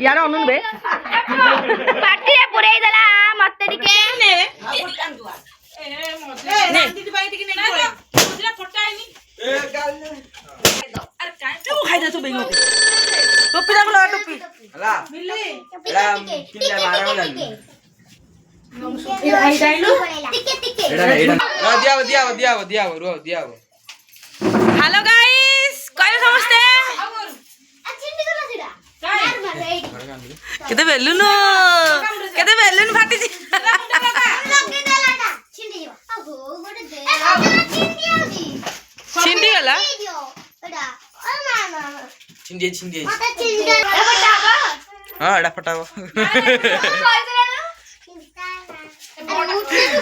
यार अनुन बे पार्टी रे पुरेई देला मते टिके ने दीदी भाई टिके नहीं कोई मुझे फटाइनी अरे काय तू खाई दे तू बेंगो टोपी दा बोला टोपी हला मिली एड़ा किंजा मारा लागली आई डाइलो टिके टिके एड़ा दिया रो दिया हेलो गाइस कयो समस्ते चिंडी कला सिडा मार मार एई केते बेलुन फाटी जी लगे देलाटा चिंडी जीवा अहो गोटे दे चिंडी आउदी छिंडी गला एडा ओ मामा छिंडी मते चिंडी एबटा बा हां एड़ा फटाबो कइ देला ना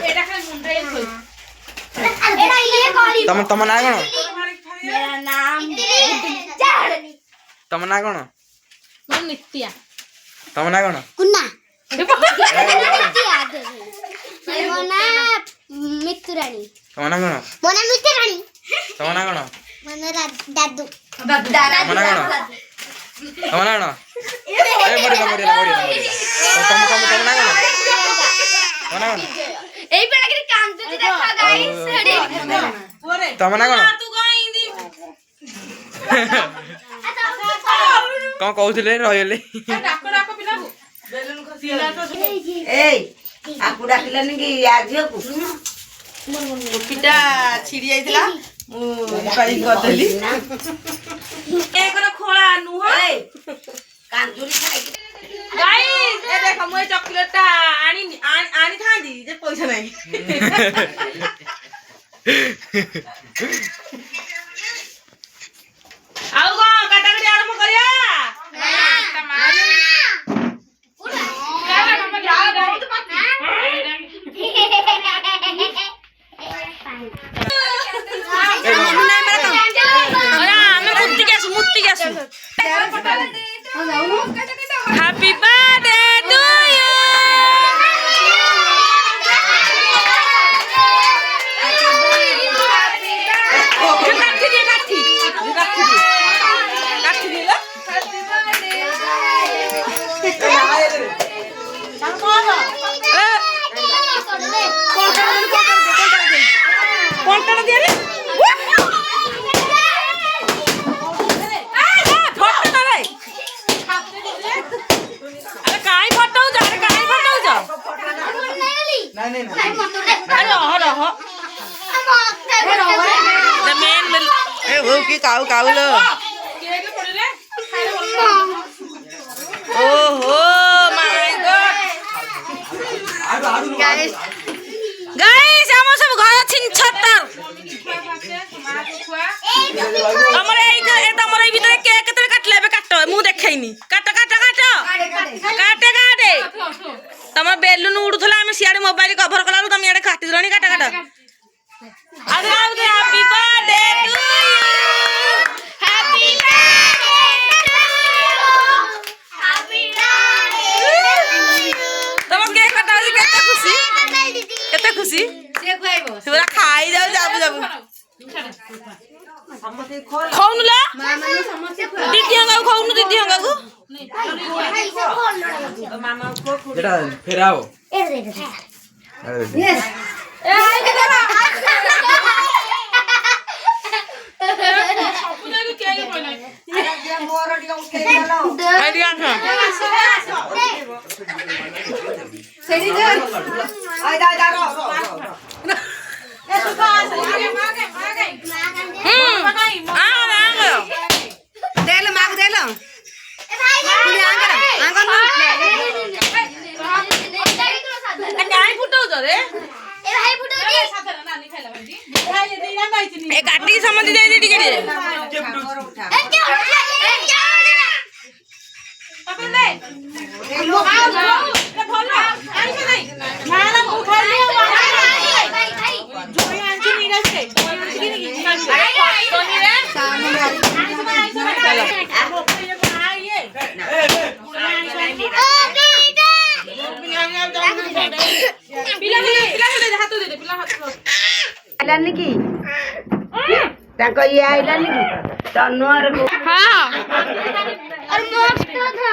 एटा खाली मुंडे खोई एडा ये करी तम ना कोन मेरा नाम चाड़नी तम ना कोन मन नित्या तम ना कोन कुन्ना मोना मित्रराणी तम ना कोन मोना मित्रराणी तम ना कोन मोना दादू तम ना कोन तम ना कोन ए मोरी तम ना कोन एई पेड़ा के काम तो देखा गाइस ओरे तम ना कोन तू गई दी कौन कहउथिले रहले डाको पिला को बेलुन खसिला तो एई आकु डाकिलानी कि या झियो को टोपीटा छिड़ी आइतला मु पाई गदली ए कोन खोला नुह एई कांजुरी खाइ गाइस ए देख मु चॉकलेट आनी थांदी जे पैसा नहीं आउ गो काटाकटी आरंभ करिया हैप्पी बर्थडे टू यू काऊ काऊ लो ओहो माय गॉड गाइस हम सब घर छिन छत्तर हमर एई भीतर केक केते काट लेबे काट मु देखैनी काट काटे तम बेलुन उडुथला हम सियाडे मोबाइल कवर कलालु तम याडे काटी दलनी काट अरे happy birthday to you happy birthday तम केक कटाली केते खुशी से खुआइबो पूरा खाई जाऊ जाबु समते खोल खाउनु ला मामा ने समोसे खुआ दीदी हंगा खाउनु दीदी हंगा को मामा को जेटा फेराओ ए रे यस पुना के केक बोला मोर डिगा उके देलो आइडिया था सेडी दे आइ दा रो ए सुका मागे आ देल माग देल ए भाई पुरी आंगर काई फुटौ छ रे ए भाई फुटो दी साथरा नानी खाइला बंदी खाइले दे ना गाइछ नि ए काटी समझ दे दे टिके ए क्या पापा ले ए भलो आइछ नै खाना मु खाइले भाई जोई आंची नीरज के तोनी रे लानी की ତାଙ୍କ ଇଏ ଆଇଲାନି କି ତନୁଆର और मस्त था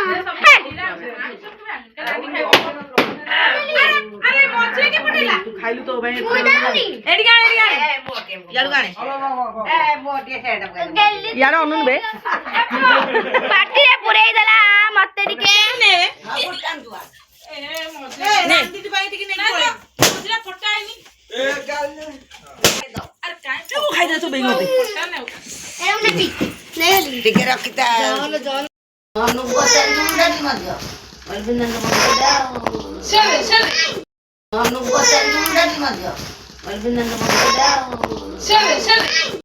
अरे मछली के पटेला ଖାଇଲୁ ତୋ ପାଇଁ मुदानी ଏଠି ଗାଣେ ୟାଡୁ ଗାଣେ ୟାଡେ ଅନୁନ ବେ पार्टी रे पुरेई देला मते टिके ନେ ନେ ଦିଦି ପାଇଁ ଟିକେ ନେଇ ପଳେ ମଛଲି ଫଟା ହେଇନି ଆରେ କାଇଁ ତୁ ଖାଇ ଦେ ତୁ ବେଇ ମତେ एरम नहीं नहीं ली ଟିକେ ରଖିତା ଅନୁକୁ ପଚାରିଲୁନି ମଧ୍ୟ ଅରବିନ୍ଦଙ୍କ ମନ୍ଦିର ଚଲେ ଚଲେ ଅନୁକୁ ପଚାରିଲୁନି ମଧ୍ୟ ଅରବିନ୍ଦଙ୍କ ମନ୍ଦିର ଚଲେ ଚଲେ